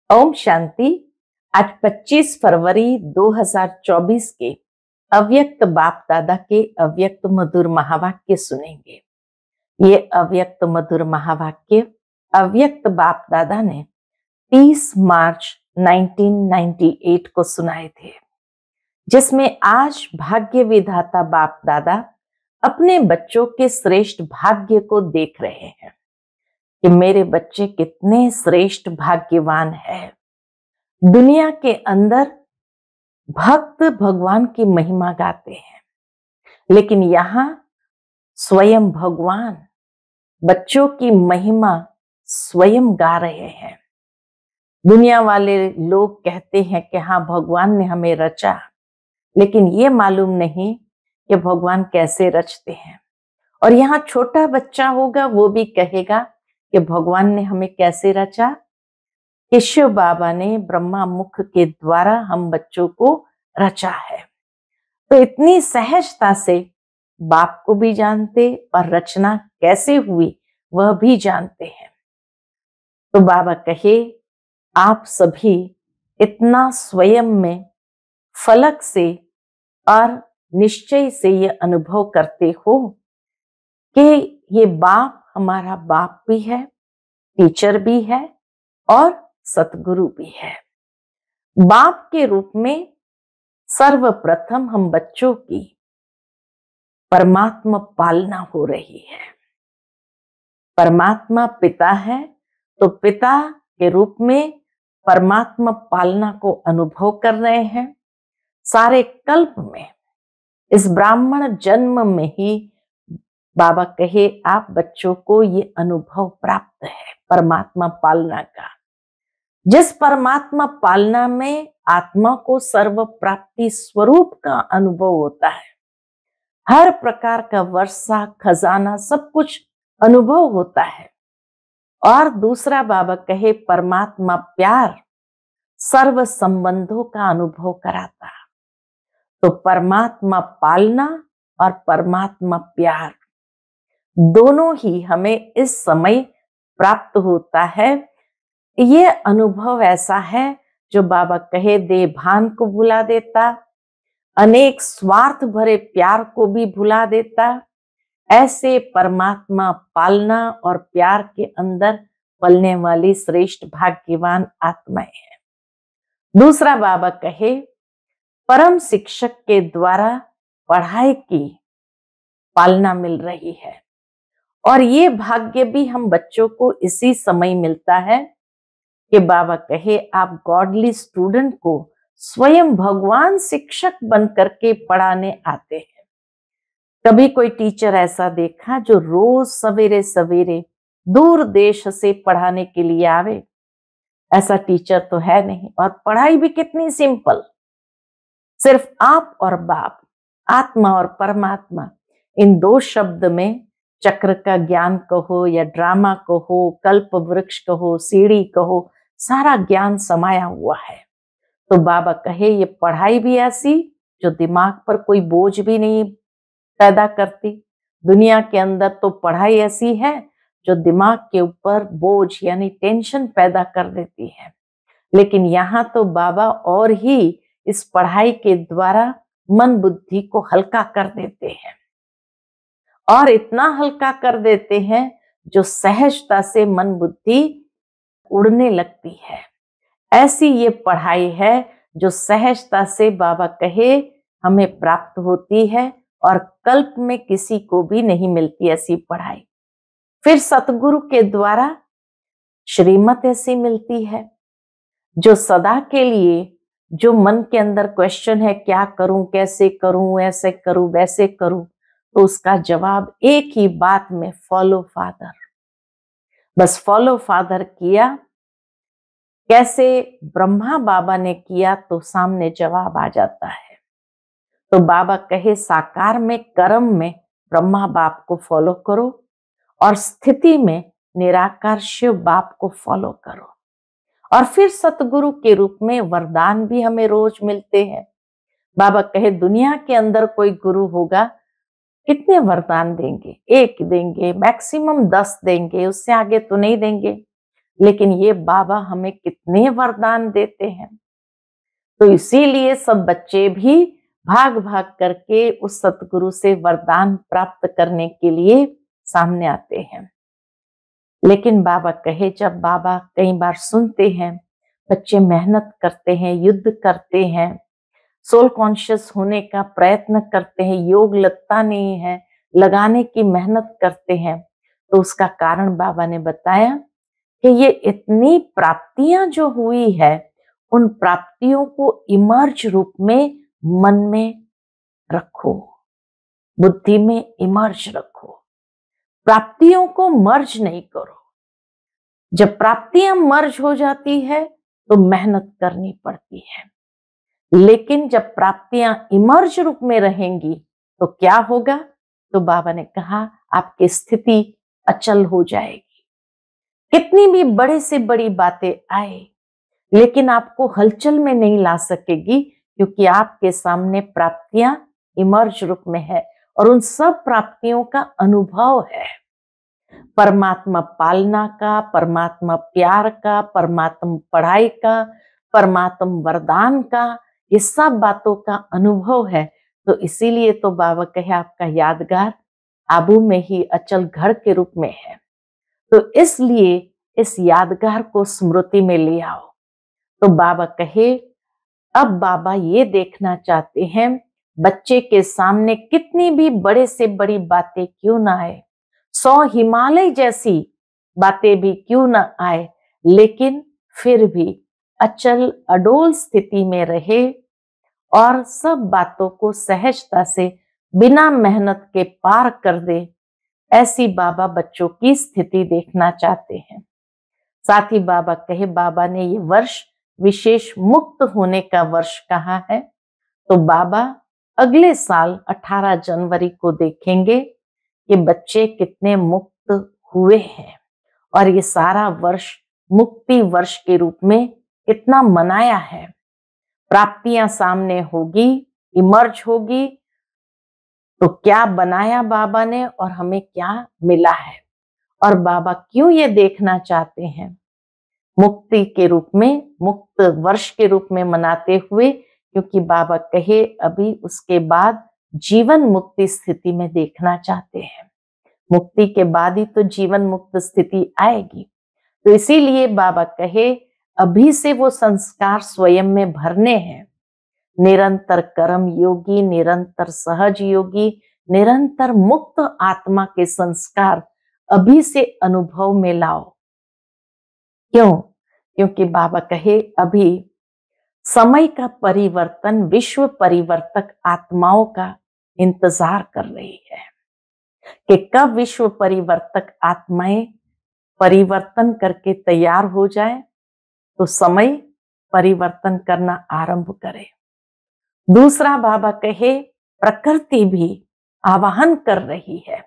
ओम शांति। आज 25 फरवरी 2024 के अव्यक्त बाप दादा के अव्यक्त मधुर महावाक्य सुनेंगे। ये अव्यक्त मधुर महावाक्य अव्यक्त बाप दादा ने 30 मार्च 1998 को सुनाए थे, जिसमें आज भाग्य विधाता बाप दादा अपने बच्चों के श्रेष्ठ भाग्य को देख रहे हैं कि मेरे बच्चे कितने श्रेष्ठ भाग्यवान है। दुनिया के अंदर भक्त भगवान की महिमा गाते हैं, लेकिन यहाँ स्वयं भगवान बच्चों की महिमा स्वयं गा रहे हैं। दुनिया वाले लोग कहते हैं कि हाँ, भगवान ने हमें रचा, लेकिन ये मालूम नहीं कि भगवान कैसे रचते हैं। और यहाँ छोटा बच्चा होगा, वो भी कहेगा कि भगवान ने हमें कैसे रचा, कि शिव बाबा ने ब्रह्मा मुख के द्वारा हम बच्चों को रचा है। तो इतनी सहजता से बाप को भी जानते और रचना कैसे हुई वह भी जानते हैं। तो बाबा कहे, आप सभी इतना स्वयं में फलक से और निश्चय से ये अनुभव करते हो कि ये बाप हमारा बाप भी है, टीचर भी है और सतगुरु भी है। बाप के रूप में सर्वप्रथम हम बच्चों की परमात्मा पालना हो रही है। परमात्मा पिता है, तो पिता के रूप में परमात्मा पालना को अनुभव कर रहे हैं। सारे कल्प में, इस ब्राह्मण जन्म में ही बाबा कहे, आप बच्चों को ये अनुभव प्राप्त है परमात्मा पालना का। जिस परमात्मा पालना में आत्मा को सर्व प्राप्ति स्वरूप का अनुभव होता है, हर प्रकार का वर्षा खजाना सब कुछ अनुभव होता है। और दूसरा बाबा कहे, परमात्मा प्यार सर्व संबंधों का अनुभव कराता। तो परमात्मा पालना और परमात्मा प्यार दोनों ही हमें इस समय प्राप्त होता है। ये अनुभव ऐसा है जो बाबा कहे, देह भान को भुला देता, अनेक स्वार्थ भरे प्यार को भी भुला देता। ऐसे परमात्मा पालना और प्यार के अंदर पलने वाली श्रेष्ठ भाग्यवान आत्माएं हैं। दूसरा बाबा कहे, परम शिक्षक के द्वारा पढ़ाई की पालना मिल रही है, और ये भाग्य भी हम बच्चों को इसी समय मिलता है कि बाबा कहे, आप गॉडली स्टूडेंट को स्वयं भगवान शिक्षक बन करके पढ़ाने आते हैं। कभी कोई टीचर ऐसा देखा जो रोज सवेरे सवेरे दूर देश से पढ़ाने के लिए आवे? ऐसा टीचर तो है नहीं। और पढ़ाई भी कितनी सिंपल, सिर्फ आप और बाप, आत्मा और परमात्मा, इन दो शब्द में चक्र का ज्ञान कहो या ड्रामा कहो, कल्प वृक्ष कहो, सीढ़ी कहो, सारा ज्ञान समाया हुआ है। तो बाबा कहे, ये पढ़ाई भी ऐसी जो दिमाग पर कोई बोझ भी नहीं पैदा करती। दुनिया के अंदर तो पढ़ाई ऐसी है जो दिमाग के ऊपर बोझ यानी टेंशन पैदा कर देती है, लेकिन यहाँ तो बाबा और ही इस पढ़ाई के द्वारा मन बुद्धि को हल्का कर देते हैं, और इतना हल्का कर देते हैं जो सहजता से मन बुद्धि उड़ने लगती है। ऐसी ये पढ़ाई है जो सहजता से बाबा कहे हमें प्राप्त होती है, और कल्प में किसी को भी नहीं मिलती ऐसी पढ़ाई। फिर सतगुरु के द्वारा श्रीमत ऐसी मिलती है जो सदा के लिए, जो मन के अंदर क्वेश्चन है, क्या करूं, कैसे करूं, ऐसे करूं, वैसे करूं, तो उसका जवाब एक ही बात में, फॉलो फादर। बस फॉलो फादर किया, कैसे ब्रह्मा बाबा ने किया, तो सामने जवाब आ जाता है। तो बाबा कहे, साकार में कर्म में ब्रह्मा बाप को फॉलो करो, और स्थिति में निराकार शिव बाप को फॉलो करो। और फिर सतगुरु के रूप में वरदान भी हमें रोज मिलते हैं। बाबा कहे, दुनिया के अंदर कोई गुरु होगा, कितने वरदान देंगे? एक देंगे, मैक्सिमम 10 देंगे, उससे आगे तो नहीं देंगे। लेकिन ये बाबा हमें कितने वरदान देते हैं। तो इसीलिए सब बच्चे भी भाग भाग करके उस सतगुरु से वरदान प्राप्त करने के लिए सामने आते हैं। लेकिन बाबा कहे, जब बाबा कई बार सुनते हैं बच्चे मेहनत करते हैं, युद्ध करते हैं, सोल कॉन्शियस होने का प्रयत्न करते हैं, योग लगता नहीं है, लगाने की मेहनत करते हैं, तो उसका कारण बाबा ने बताया कि ये इतनी प्राप्तियां जो हुई है, उन प्राप्तियों को इमर्ज रूप में मन में रखो, बुद्धि में इमर्ज रखो, प्राप्तियों को मर्ज नहीं करो। जब प्राप्तियां मर्ज हो जाती है तो मेहनत करनी पड़ती है, लेकिन जब प्राप्तियां इमर्ज रूप में रहेंगी तो क्या होगा? तो बाबा ने कहा आपकी स्थिति अचल हो जाएगी। कितनी भी बड़े से बड़ी बातें आए, लेकिन आपको हलचल में नहीं ला सकेगी, क्योंकि आपके सामने प्राप्तियां इमर्ज रूप में है और उन सब प्राप्तियों का अनुभव है, परमात्मा पालना का, परमात्मा प्यार का, परमात्मा पढ़ाई का, परमात्मा वरदान का, ये सब बातों का अनुभव है। तो इसीलिए तो बाबा कहे आपका यादगार आबू में ही अचल घर के रूप में है। तो इसलिए इस यादगार को स्मृति में ले आओ। तो बाबा कहे अब बाबा ये देखना चाहते हैं बच्चे के सामने कितनी भी बड़े से बड़ी बातें क्यों ना आए, 100 हिमालय जैसी बातें भी क्यों ना आए, लेकिन फिर भी अचल अडोल स्थिति में रहे और सब बातों को सहजता से बिना मेहनत के पार कर दे। ऐसी बाबा बच्चों की स्थिति देखना चाहते हैं। साथ ही बाबा कहे, बाबा ने ये वर्ष विशेष मुक्त होने का वर्ष कहा है। तो बाबा अगले साल 18 जनवरी को देखेंगे कि बच्चे कितने मुक्त हुए हैं और ये सारा वर्ष मुक्ति वर्ष के रूप में कितना मनाया है। प्राप्तियां सामने होगी, इमर्ज होगी, तो क्या बनाया बाबा ने और हमें क्या मिला है, और बाबा क्यों ये देखना चाहते हैं मुक्ति के रूप में, मुक्त वर्ष के रूप में मनाते हुए, क्योंकि बाबा कहे अभी उसके बाद जीवन मुक्ति स्थिति में देखना चाहते हैं। मुक्ति के बाद ही तो जीवन मुक्त स्थिति आएगी। तो इसीलिए बाबा कहे अभी से वो संस्कार स्वयं में भरने हैं। निरंतर कर्म योगी, निरंतर सहज योगी, निरंतर मुक्त आत्मा के संस्कार अभी से अनुभव में लाओ। क्यों? क्योंकि बाबा कहे अभी समय का परिवर्तन विश्व परिवर्तक आत्माओं का इंतजार कर रही है कि कब विश्व परिवर्तक आत्माएं परिवर्तन करके तैयार हो जाए तो समय परिवर्तन करना आरंभ करे। दूसरा बाबा कहे प्रकृति भी आवाहन कर रही है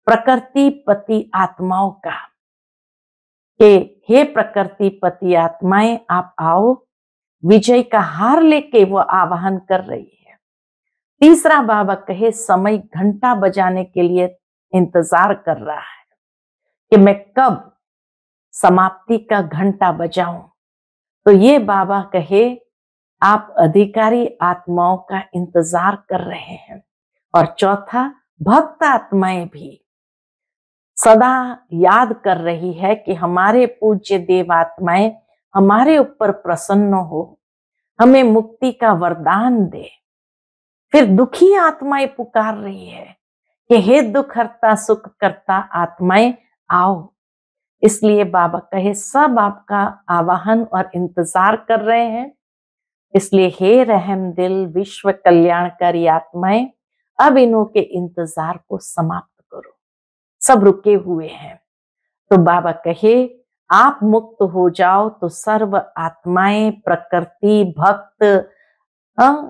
प्रकृति पति आत्माओं का कि हे प्रकृति पति आत्माएं आप आओ, विजय का हार लेके वो आवाहन कर रही है। तीसरा बाबा कहे समय घंटा बजाने के लिए इंतजार कर रहा है कि मैं कब समाप्ति का घंटा बजाऊं। तो ये बाबा कहे आप अधिकारी आत्माओं का इंतजार कर रहे हैं। और चौथा, भक्त आत्माएं भी सदा याद कर रही है कि हमारे पूज्य देव आत्माएं हमारे ऊपर प्रसन्न हो, हमें मुक्ति का वरदान दे। फिर दुखी आत्माएं पुकार रही है कि हे दुख हरता सुख करता आत्माएं आओ। इसलिए बाबा कहे सब आपका आवाहन और इंतजार कर रहे हैं। इसलिए हे रहम दिल विश्व कल्याणकारी आत्माएं, अब इन्हों के इंतजार को समाप्त करो, सब रुके हुए हैं। तो बाबा कहे आप मुक्त हो जाओ तो सर्व आत्माएं, प्रकृति, भक्त,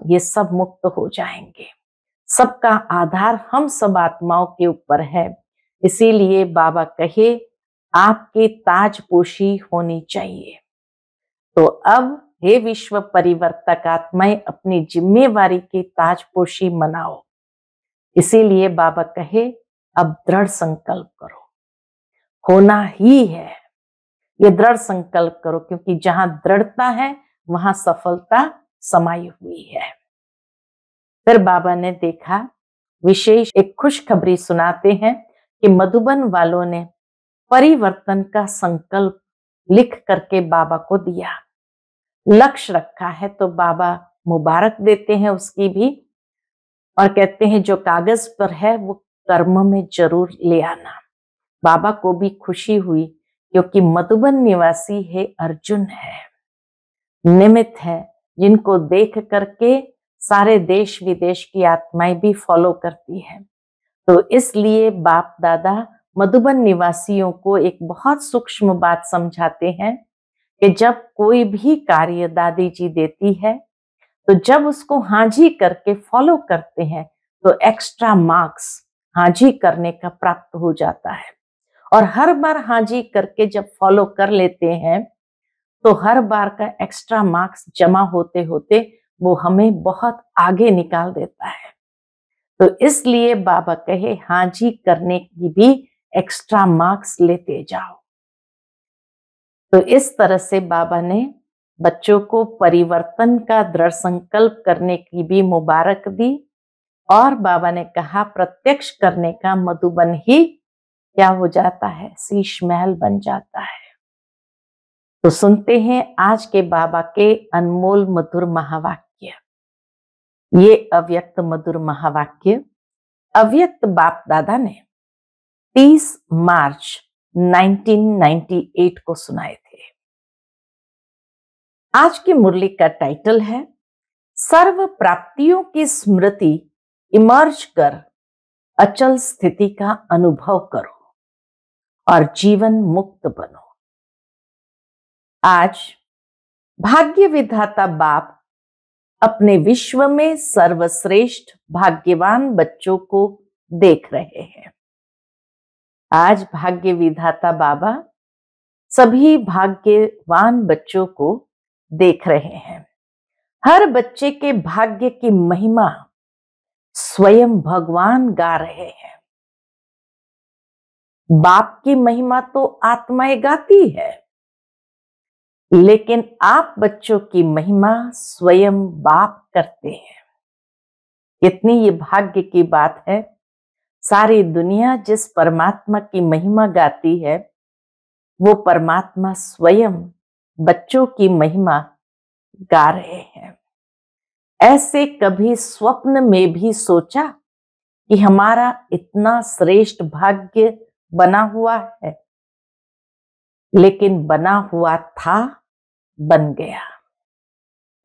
ये सब मुक्त हो जाएंगे। सबका आधार हम सब आत्माओं के ऊपर है। इसीलिए बाबा कहे आपकी ताजपोशी होनी चाहिए। तो अब हे विश्व परिवर्तक आत्माएं अपनी जिम्मेवारी की ताजपोशी मनाओ। इसीलिए बाबा कहे अब दृढ़ संकल्प करो, होना ही है। ये दृढ़ संकल्प करो, क्योंकि जहां दृढ़ता है वहां सफलता समाई हुई है। फिर बाबा ने देखा, विशेष एक खुशखबरी सुनाते हैं कि मधुबन वालों ने परिवर्तन का संकल्प लिख करके बाबा को दिया। लक्ष्य रखा है तो बाबा मुबारक देते हैं उसकी भी, और कहते हैं जो कागज पर है वो कर्म में जरूर ले आना। बाबा को भी खुशी हुई, क्योंकि मधुबन निवासी है अर्जुन है, निमित्त है, जिनको देख करके सारे देश विदेश की आत्माएं भी फॉलो करती है। तो इसलिए बाप दादा मधुबन निवासियों को एक बहुत सूक्ष्म बात समझाते हैं कि जब कोई भी कार्य दादी जी देती है, तो जब उसको हाजी करके फॉलो करते हैं तो एक्स्ट्रा मार्क्स हाजी करने का प्राप्त हो जाता है। और हर बार हाजी करके जब फॉलो कर लेते हैं तो हर बार का एक्स्ट्रा मार्क्स जमा होते होते वो हमें बहुत आगे निकाल देता है। तो इसलिए बाबा कहे हाजी करने की भी एक्स्ट्रा मार्क्स लेते जाओ। तो इस तरह से बाबा ने बच्चों को परिवर्तन का दृढ़ संकल्प करने की भी मुबारक दी, और बाबा ने कहा प्रत्यक्ष करने का मधुबन ही क्या हो जाता है, शीश महल बन जाता है। तो सुनते हैं आज के बाबा के अनमोल मधुर महावाक्य। ये अव्यक्त मधुर महावाक्य अव्यक्त बाप दादा ने 30 मार्च 1998 को सुनाए थे। आज की मुरली का टाइटल है सर्व प्राप्तियों की स्मृति इमर्ज कर अचल स्थिति का अनुभव करो और जीवन मुक्त बनो। आज भाग्य विधाता बाप अपने विश्व में सर्वश्रेष्ठ भाग्यवान बच्चों को देख रहे हैं। आज भाग्य विधाता बाबा सभी भाग्यवान बच्चों को देख रहे हैं। हर बच्चे के भाग्य की महिमा स्वयं भगवान गा रहे हैं। बाप की महिमा तो आत्माएं गाती है, लेकिन आप बच्चों की महिमा स्वयं बाप करते हैं। कितनी ये भाग्य की बात है। सारी दुनिया जिस परमात्मा की महिमा गाती है, वो परमात्मा स्वयं बच्चों की महिमा गा रहे हैं। ऐसे कभी स्वप्न में भी सोचा कि हमारा इतना श्रेष्ठ भाग्य बना हुआ है? लेकिन बना हुआ था, बन गया।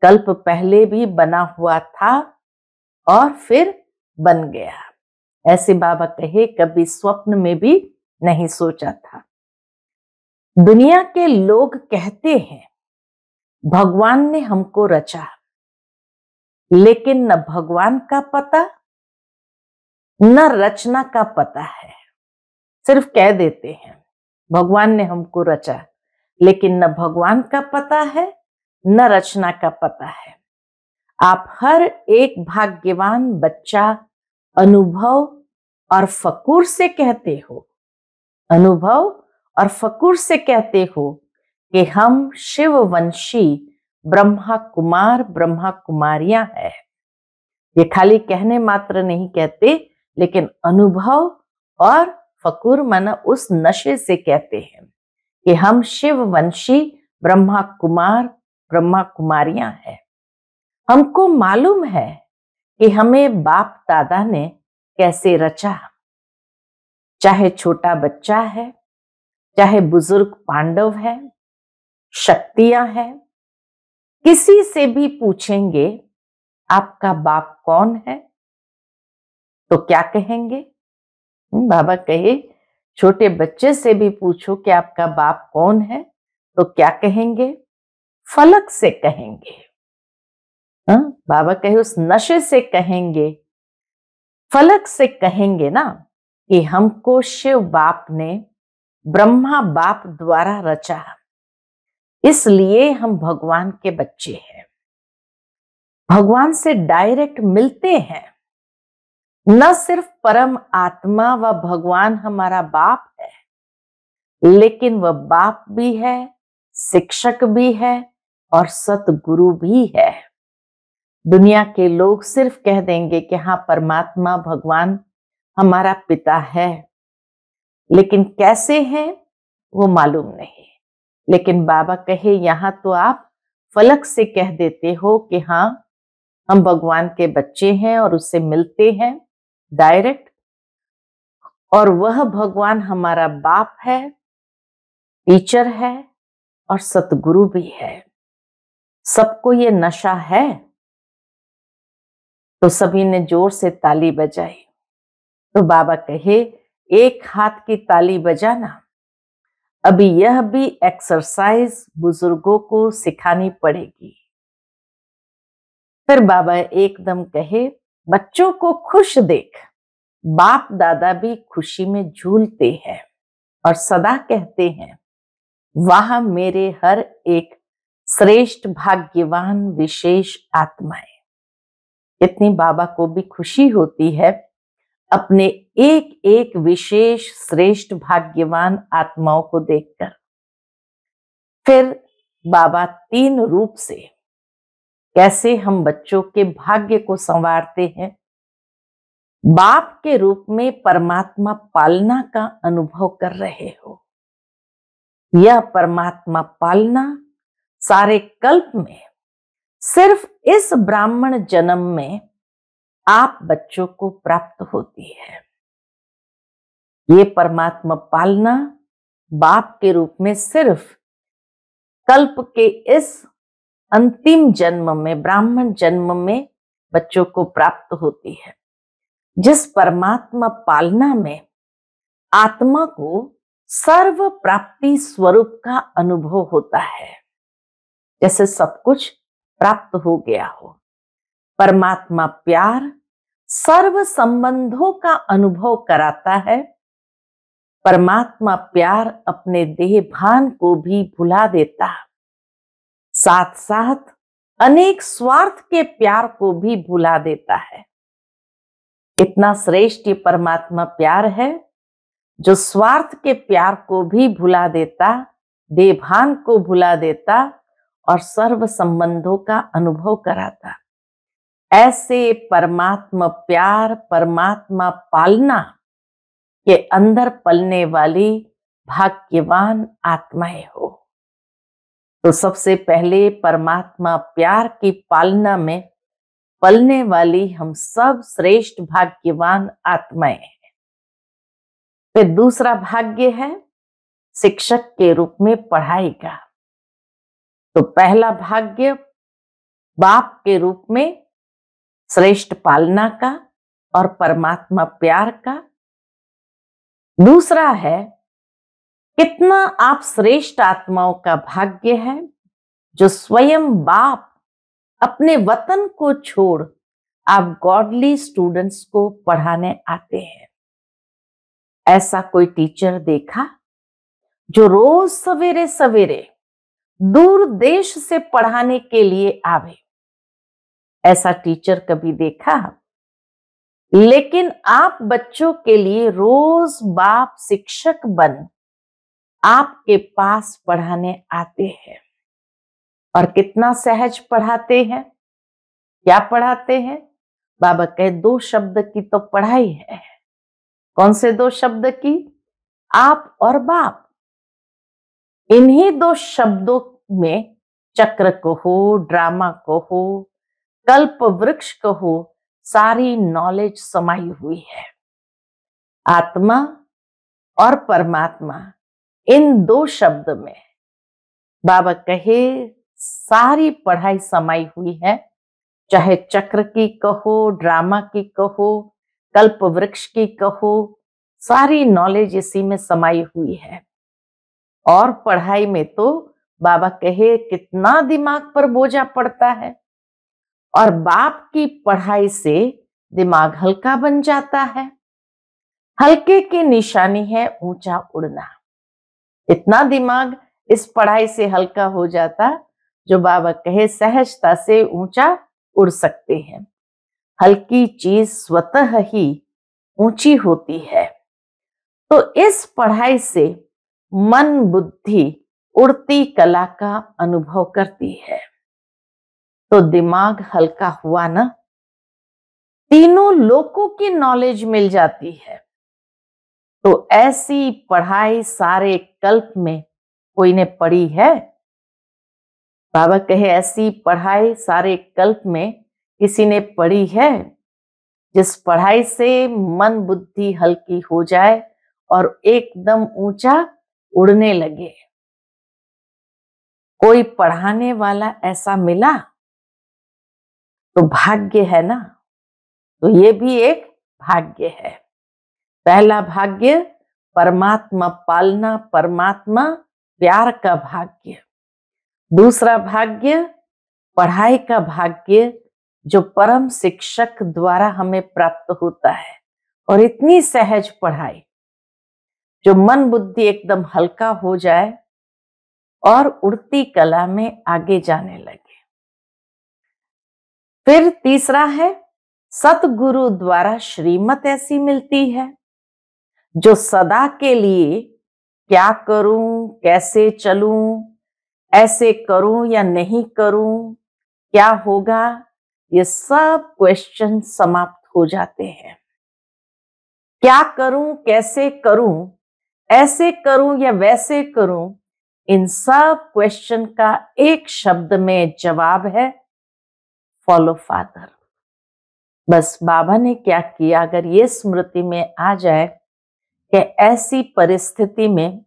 कल्प पहले भी बना हुआ था और फिर बन गया। ऐसे बाबा कहे कभी स्वप्न में भी नहीं सोचा था। दुनिया के लोग कहते हैं भगवान ने हमको रचा, लेकिन न भगवान का पता न रचना का पता है। सिर्फ कह देते हैं भगवान ने हमको रचा, लेकिन न भगवान का पता है न रचना का पता है। आप हर एक भाग्यवान बच्चा अनुभव और फकूर से कहते हो, अनुभव और फकूर से कहते हो कि हम शिववंशी ब्रह्मा कुमार ब्रह्मा कुमारियां हैं। ये खाली कहने मात्र नहीं कहते, लेकिन अनुभव और फकूर माना उस नशे से कहते हैं कि हम शिववंशी ब्रह्मा कुमार ब्रह्मा कुमारियां हैं। हमको मालूम है कि हमें बाप दादा ने कैसे रचा। चाहे छोटा बच्चा है, चाहे बुजुर्ग पांडव है, शक्तियां हैं, किसी से भी पूछेंगे आपका बाप कौन है तो क्या कहेंगे? बाबा कहे छोटे बच्चे से भी पूछो कि आपका बाप कौन है तो क्या कहेंगे? फलक से कहेंगे। बाबा कहे उस नशे से कहेंगे, फलक से कहेंगे ना कि हमको शिव बाप ने ब्रह्मा बाप द्वारा रचा, इसलिए हम भगवान के बच्चे हैं। भगवान से डायरेक्ट मिलते हैं। न सिर्फ परम आत्मा व भगवान हमारा बाप है, लेकिन वह बाप भी है, शिक्षक भी है और सतगुरु भी है। दुनिया के लोग सिर्फ कह देंगे कि हाँ, परमात्मा भगवान हमारा पिता है, लेकिन कैसे है वो मालूम नहीं। लेकिन बाबा कहे यहां तो आप फलक से कह देते हो कि हाँ, हम भगवान के बच्चे हैं और उससे मिलते हैं डायरेक्ट, और वह भगवान हमारा बाप है, टीचर है और सतगुरु भी है। सबको ये नशा है। तो सभी ने जोर से ताली बजाई। तो बाबा कहे एक हाथ की ताली बजाना, अभी यह भी एक्सरसाइज बुजुर्गों को सिखानी पड़ेगी। फिर बाबा एकदम कहे बच्चों को खुश देख, बाप दादा भी खुशी में झूलते हैं और सदा कहते हैं वाह मेरे हर एक श्रेष्ठ भाग्यवान विशेष आत्माएं। इतनी बाबा को भी खुशी होती है अपने एक एक विशेष श्रेष्ठ भाग्यवान आत्माओं को देखकर। फिर बाबा 3 रूप से कैसे हम बच्चों के भाग्य को संवारते हैं। बाप के रूप में परमात्मा पालना का अनुभव कर रहे हो। यह परमात्मा पालना सारे कल्प में सिर्फ इस ब्राह्मण जन्म में आप बच्चों को प्राप्त होती है। ये परमात्मा पालना बाप के रूप में सिर्फ कल्प के इस अंतिम जन्म में, ब्राह्मण जन्म में बच्चों को प्राप्त होती है। जिस परमात्मा पालना में आत्मा को सर्व प्राप्ति स्वरूप का अनुभव होता है, जैसे सब कुछ प्राप्त हो गया हो। परमात्मा प्यार सर्व संबंधों का अनुभव कराता है। परमात्मा प्यार अपने देह भान को भी भुला देता, साथ साथ अनेक स्वार्थ के प्यार को भी भुला देता है। इतना श्रेष्ठ ये परमात्मा प्यार है जो स्वार्थ के प्यार को भी भुला देता, देभान को भुला देता और सर्व संबंधों का अनुभव कराता। ऐसे परमात्मा प्यार, परमात्मा पालना के अंदर पलने वाली भाग्यवान आत्माएं हो। तो सबसे पहले परमात्मा प्यार की पालना में पलने वाली हम सब श्रेष्ठ भाग्यवान आत्माएं हैं। फिर दूसरा भाग्य है शिक्षक के रूप में पढ़ाई का। तो पहला भाग्य बाप के रूप में श्रेष्ठ पालना का और परमात्मा प्यार का। दूसरा है कितना आप श्रेष्ठ आत्माओं का भाग्य है जो स्वयं बाप अपने वतन को छोड़ आप गॉडली स्टूडेंट्स को पढ़ाने आते हैं। ऐसा कोई टीचर देखा जो रोज सवेरे सवेरे दूर देश से पढ़ाने के लिए आवे? ऐसा टीचर कभी देखा? लेकिन आप बच्चों के लिए रोज बाप शिक्षक बन आपके पास पढ़ाने आते हैं। और कितना सहज पढ़ाते हैं। क्या पढ़ाते हैं? बाबा कहे 2 शब्द की तो पढ़ाई है। कौन से 2 शब्द की? आप और बाप। इन्हीं 2 शब्दों में चक्र कहो, ड्रामा कहो, कल्प वृक्ष कहो, सारी नॉलेज समाई हुई है। आत्मा और परमात्मा, इन 2 शब्द में बाबा कहे सारी पढ़ाई समाई हुई है। चाहे चक्र की कहो, ड्रामा की कहो, कल्प वृक्ष की कहो, सारी नॉलेज इसी में समाई हुई है। और पढ़ाई में तो बाबा कहे कितना दिमाग पर बोझा पड़ता है, और बाप की पढ़ाई से दिमाग हल्का बन जाता है। हल्के की निशानी है ऊंचा उड़ना। इतना दिमाग इस पढ़ाई से हल्का हो जाता जो बाबा कहे सहजता से ऊंचा उड़ सकते हैं। हल्की चीज स्वतः ही ऊंची होती है। तो इस पढ़ाई से मन बुद्धि उड़ती कला का अनुभव करती है। तो दिमाग हल्का हुआ ना, तीनों लोकों की नॉलेज मिल जाती है। तो ऐसी पढ़ाई सारे कल्प में कोई ने पढ़ी है? बाबा कहे ऐसी पढ़ाई सारे कल्प में किसी ने पढ़ी है? जिस पढ़ाई से मन बुद्धि हल्की हो जाए और एकदम ऊंचा उड़ने लगे। कोई पढ़ाने वाला ऐसा मिला तो भाग्य है ना। तो ये भी एक भाग्य है। पहला भाग्य परमात्मा पालना, परमात्मा प्यार का भाग्य। दूसरा भाग्य पढ़ाई का भाग्य, जो परम शिक्षक द्वारा हमें प्राप्त होता है। और इतनी सहज पढ़ाई जो मन बुद्धि एकदम हल्का हो जाए और उड़ती कला में आगे जाने लगे। फिर तीसरा है सतगुरु द्वारा श्रीमत ऐसी मिलती है जो सदा के लिए क्या करूं, कैसे चलूं, ऐसे करूं या नहीं करूं, क्या होगा, ये सब क्वेश्चन समाप्त हो जाते हैं। क्या करूं, कैसे करूं, ऐसे करूं या वैसे करूं, इन सब क्वेश्चन का एक शब्द में जवाब है फॉलो फादर। बस बाबा ने क्या किया, अगर ये स्मृति में आ जाए कि ऐसी परिस्थिति में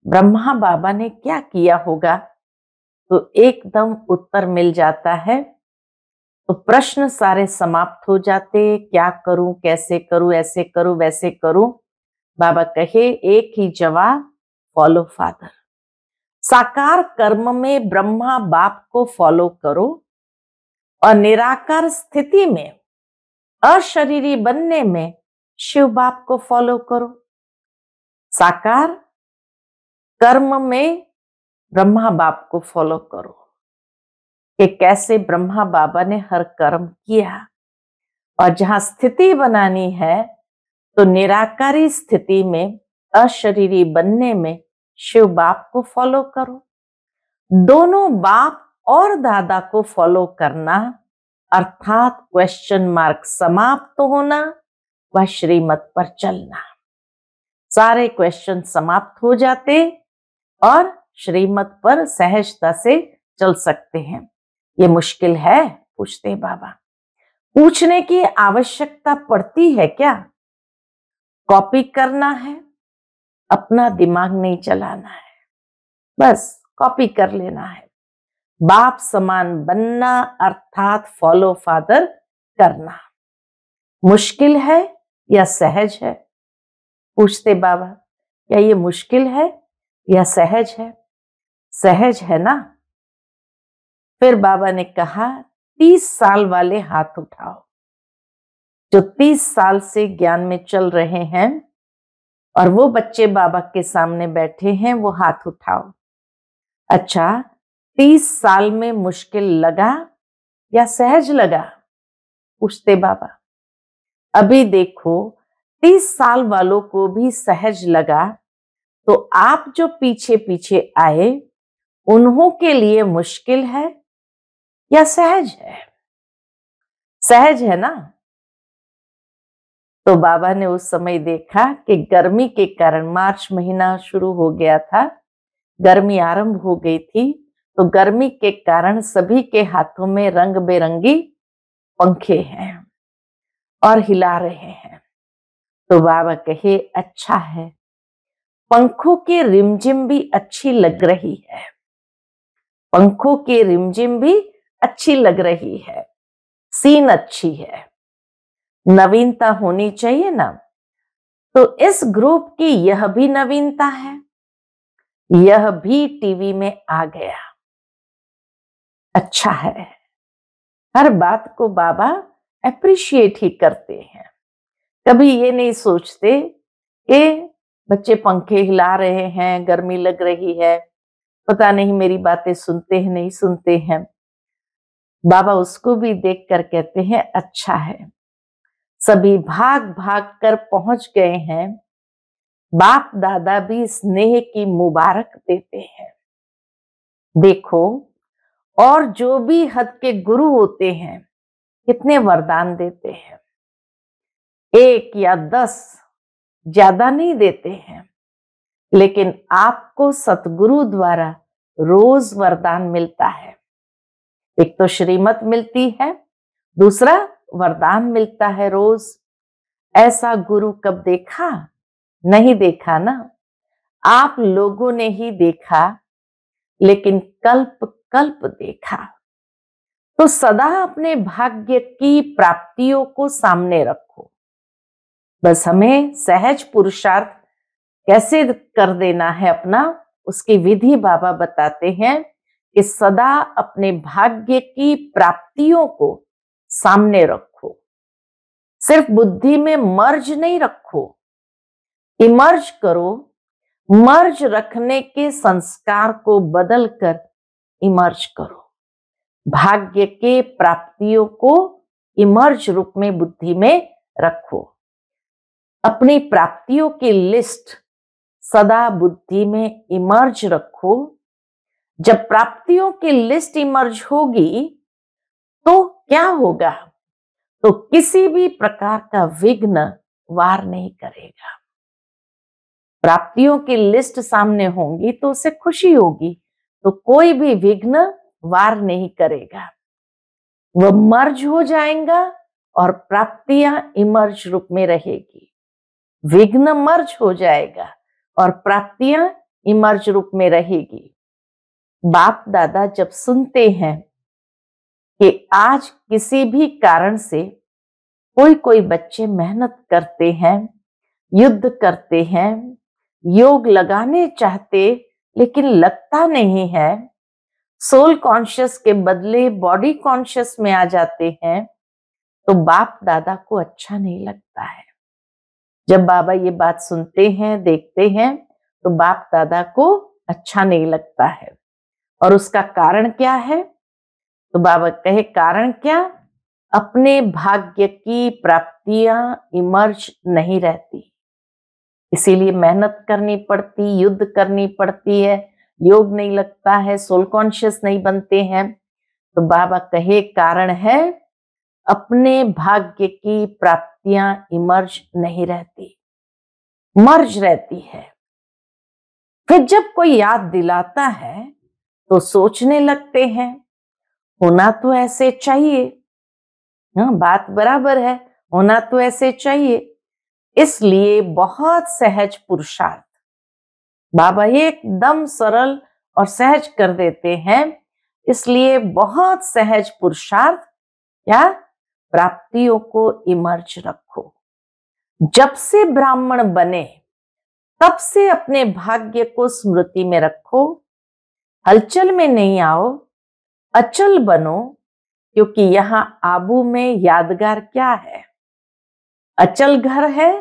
ब्रह्मा बाबा ने क्या किया होगा, तो एकदम उत्तर मिल जाता है। तो प्रश्न सारे समाप्त हो जाते। क्या करूं, कैसे करूं, ऐसे करूं, वैसे करूं। बाबा कहे एक ही जवाब, फॉलो फादर। साकार कर्म में ब्रह्मा बाप को फॉलो करो और निराकार स्थिति में, अशरीरी बनने में शिव बाप को फॉलो करो। साकार कर्म में ब्रह्मा बाप को फॉलो करो कि कैसे ब्रह्मा बाबा ने हर कर्म किया। और जहां स्थिति बनानी है तो निराकारी स्थिति में, अशरीरी बनने में शिव बाप को फॉलो करो। दोनों बाप और दादा को फॉलो करना अर्थात क्वेश्चन मार्क समाप्त होना व श्रीमत पर चलना। सारे क्वेश्चन समाप्त हो जाते और श्रीमत पर सहजता से चल सकते हैं। ये मुश्किल है? पूछते बाबा। पूछने की आवश्यकता पड़ती है क्या? कॉपी करना है, अपना दिमाग नहीं चलाना है, बस कॉपी कर लेना है। बाप समान बनना अर्थात फॉलो फादर करना मुश्किल है या सहज है? पूछते बाबा, क्या ये मुश्किल है या सहज है? सहज है ना। फिर बाबा ने कहा 30 साल वाले हाथ उठाओ। जो 30 साल से ज्ञान में चल रहे हैं और वो बच्चे बाबा के सामने बैठे हैं, वो हाथ उठाओ। अच्छा, 30 साल में मुश्किल लगा या सहज लगा? पूछते बाबा। अभी देखो 30 साल वालों को भी सहज लगा, तो आप जो पीछे पीछे आए उन्हों के लिए मुश्किल है या सहज है? सहज है ना। तो बाबा ने उस समय देखा कि गर्मी के कारण, मार्च महीना शुरू हो गया था, गर्मी आरंभ हो गई थी, तो गर्मी के कारण सभी के हाथों में रंग बेरंगी पंखे हैं और हिला रहे हैं। तो बाबा कहे अच्छा है, पंखों की रिमझिम भी अच्छी लग रही है, पंखों की रिमझिम भी अच्छी लग रही है, सीन अच्छी है, नवीनता होनी चाहिए ना। तो इस ग्रुप की यह भी नवीनता है, यह भी टीवी में आ गया। अच्छा है। हर बात को बाबा अप्रिशिएट ही करते हैं। कभी ये नहीं सोचते कि बच्चे पंखे हिला रहे हैं, गर्मी लग रही है, पता नहीं मेरी बातें सुनते हैं नहीं सुनते हैं। बाबा उसको भी देख कर कहते हैं अच्छा है, सभी भाग भाग कर पहुंच गए हैं बाप दादा भी स्नेह की मुबारक देते हैं। देखो, और जो भी हद के गुरु होते हैं कितने वरदान देते हैं, 1 या 10 ज्यादा नहीं देते हैं, लेकिन आपको सतगुरु द्वारा रोज वरदान मिलता है। एक तो श्रीमत मिलती है, दूसरा वरदान मिलता है रोज। ऐसा गुरु कब देखा? नहीं देखा ना। आप लोगों ने ही देखा, लेकिन कल्प कल्प देखा। तो सदा अपने भाग्य की प्राप्तियों को सामने रखो। बस हमें सहज पुरुषार्थ कैसे कर देना है अपना, उसकी विधि बाबा बताते हैं कि सदा अपने भाग्य की प्राप्तियों को सामने रखो। सिर्फ बुद्धि में मर्ज नहीं रखो, इमर्ज करो। मर्ज रखने के संस्कार को बदलकर इमर्ज करो। भाग्य के प्राप्तियों को इमर्ज रूप में बुद्धि में रखो। अपनी प्राप्तियों की लिस्ट सदा बुद्धि में इमर्ज रखो। जब प्राप्तियों की लिस्ट इमर्ज होगी तो क्या होगा? तो किसी भी प्रकार का विघ्न वार नहीं करेगा। प्राप्तियों की लिस्ट सामने होंगी तो उसे खुशी होगी, तो कोई भी विघ्न वार नहीं करेगा। वह मर्ज हो जाएगा और प्राप्तियां इमर्ज रूप में रहेगी। विघ्न मर्ज हो जाएगा और प्राप्तियां इमर्ज रूप में रहेगी। बाप दादा जब सुनते हैं कि आज किसी भी कारण से कोई बच्चे मेहनत करते हैं, युद्ध करते हैं, योग लगाने चाहते लेकिन लगता नहीं है, सोल कॉन्शियस के बदले बॉडी कॉन्शियस में आ जाते हैं, तो बाप दादा को अच्छा नहीं लगता है। जब बाबा ये बात सुनते हैं, देखते हैं, तो बाप दादा को अच्छा नहीं लगता है। और उसका कारण क्या है? तो बाबा कहे कारण क्या? अपने भाग्य की प्राप्तियां इमर्ज नहीं रहती, इसीलिए मेहनत करनी पड़ती, युद्ध करनी पड़ती है, योग नहीं लगता है, सोल कॉन्शियस नहीं बनते हैं। तो बाबा कहे कारण है अपने भाग्य की प्राप्तियां इमर्ज नहीं रहती, मर्ज रहती है। फिर जब कोई याद दिलाता है तो सोचने लगते हैं होना तो ऐसे चाहिए। हाँ, बात बराबर है, होना तो ऐसे चाहिए। इसलिए बहुत सहज पुरुषार्थ बाबा एकदम सरल और सहज कर देते हैं। इसलिए बहुत सहज पुरुषार्थ या प्राप्तियों को इमर्ज रखो। जब से ब्राह्मण बने तब से अपने भाग्य को स्मृति में रखो। हलचल में नहीं आओ, अचल बनो, क्योंकि यहां आबू में यादगार क्या है? अचल घर है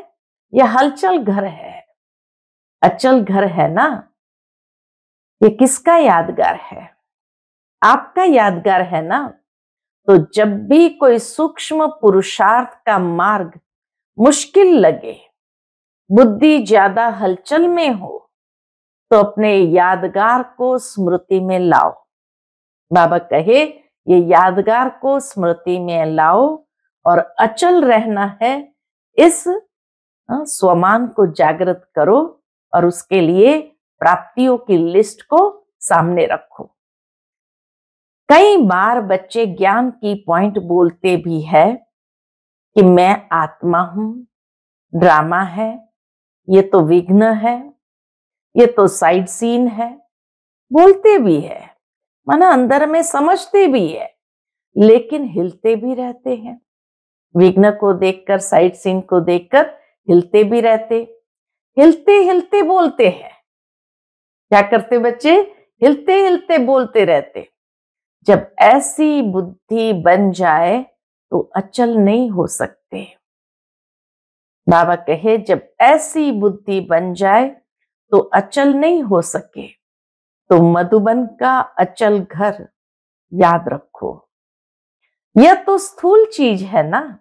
या हलचल घर है? अचल घर है ना। ये किसका यादगार है? आपका यादगार है ना। तो जब भी कोई सूक्ष्म पुरुषार्थ का मार्ग मुश्किल लगे, बुद्धि ज्यादा हलचल में हो, तो अपने यादगार को स्मृति में लाओ। बाबा कहे ये यादगार को स्मृति में लाओ और अचल रहना है। इस स्वमान को जागृत करो और उसके लिए प्राप्तियों की लिस्ट को सामने रखो। कई बार बच्चे ज्ञान की पॉइंट बोलते भी है कि मैं आत्मा हूं, ड्रामा है, ये तो विघ्न है, ये तो साइड सीन है। बोलते भी है, माना अंदर में समझते भी है, लेकिन हिलते भी रहते हैं। विघ्न को देखकर, साइड सीन को देखकर हिलते भी रहते, हिलते हिलते बोलते हैं। क्या करते बच्चे? हिलते हिलते बोलते रहते। जब ऐसी बुद्धि बन जाए तो अचल नहीं हो सकते। बाबा कहे जब ऐसी बुद्धि बन जाए तो अचल नहीं हो सके। तो मधुबन का अचल घर याद रखो। यह तो स्थूल चीज है ना,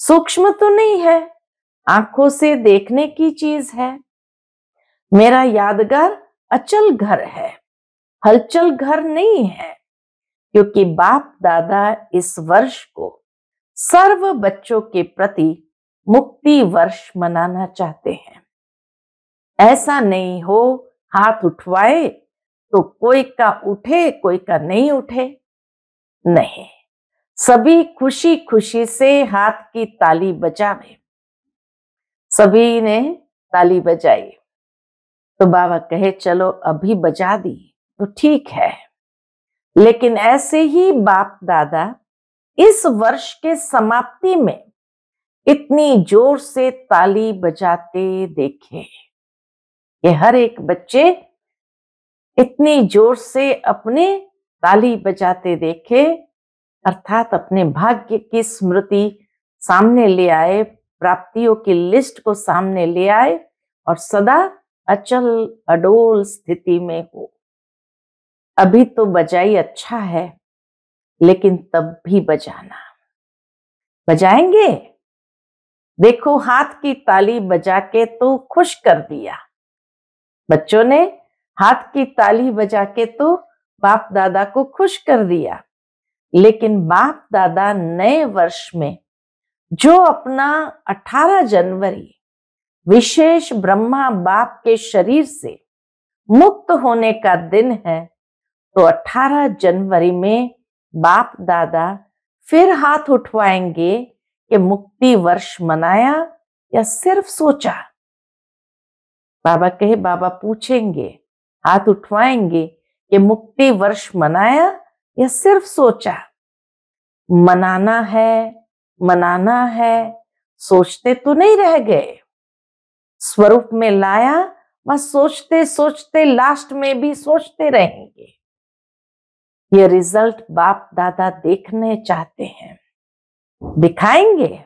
सूक्ष्म तो नहीं है, आंखों से देखने की चीज है। मेरा यादगार अचल घर है, हलचल घर नहीं है, क्योंकि बाप दादा इस वर्ष को सर्व बच्चों के प्रति मुक्ति वर्ष मनाना चाहते हैं। ऐसा नहीं हो हाथ उठवाए तो कोई का उठे कोई का नहीं उठे, नहीं, सभी खुशी खुशी से हाथ की ताली बजावे। सभी ने ताली बजाई तो बाबा कहे चलो अभी बजा दी तो ठीक है, लेकिन ऐसे ही बाप दादा इस वर्ष के समाप्ति में इतनी जोर से ताली बजाते देखे कि हर एक बच्चे इतनी जोर से अपने ताली बजाते देखे, अर्थात अपने भाग्य की स्मृति सामने ले आए, प्राप्तियों की लिस्ट को सामने ले आए और सदा अचल अडोल स्थिति में हो। अभी तो बजाई अच्छा है, लेकिन तब भी बजाना। बजाएंगे? देखो हाथ की ताली बजा के तो खुश कर दिया बच्चों ने, हाथ की ताली बजा के तो बाप दादा को खुश कर दिया, लेकिन बाप दादा नए वर्ष में जो अपना 18 जनवरी विशेष ब्रह्मा बाप के शरीर से मुक्त होने का दिन है, तो 18 जनवरी में बाप दादा फिर हाथ उठवाएंगे कि मुक्ति वर्ष मनाया या सिर्फ सोचा। बाबा कहे, बाबा पूछेंगे, हाथ उठवाएंगे कि मुक्ति वर्ष मनाया या सिर्फ सोचा। मनाना है, सोचते तो नहीं रह गए, स्वरूप में लाया, बस सोचते सोचते लास्ट में भी सोचते रहेंगे। ये रिजल्ट बाप दादा देखने चाहते हैं। दिखाएंगे?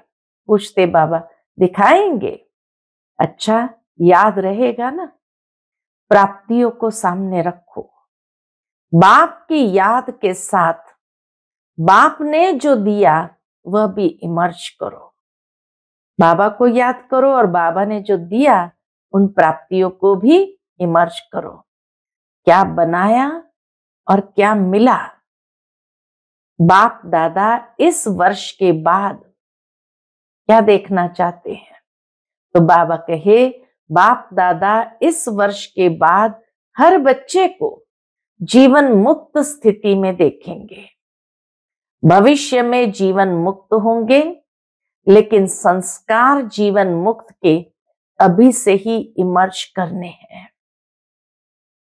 पूछते बाबा, दिखाएंगे? अच्छा, याद रहेगा ना? प्राप्तियों को सामने रखो, बाप की याद के साथ बाप ने जो दिया वह भी इमर्ज करो। बाबा को याद करो और बाबा ने जो दिया उन प्राप्तियों को भी इमर्ज करो। क्या बनाया और क्या मिला? बाप दादा इस वर्ष के बाद क्या देखना चाहते हैं? तो बाबा कहे, बाप दादा इस वर्ष के बाद हर बच्चे को जीवन मुक्त स्थिति में देखेंगे। भविष्य में जीवन मुक्त होंगे, लेकिन संस्कार जीवन मुक्त के अभी से ही इमर्ज करने हैं।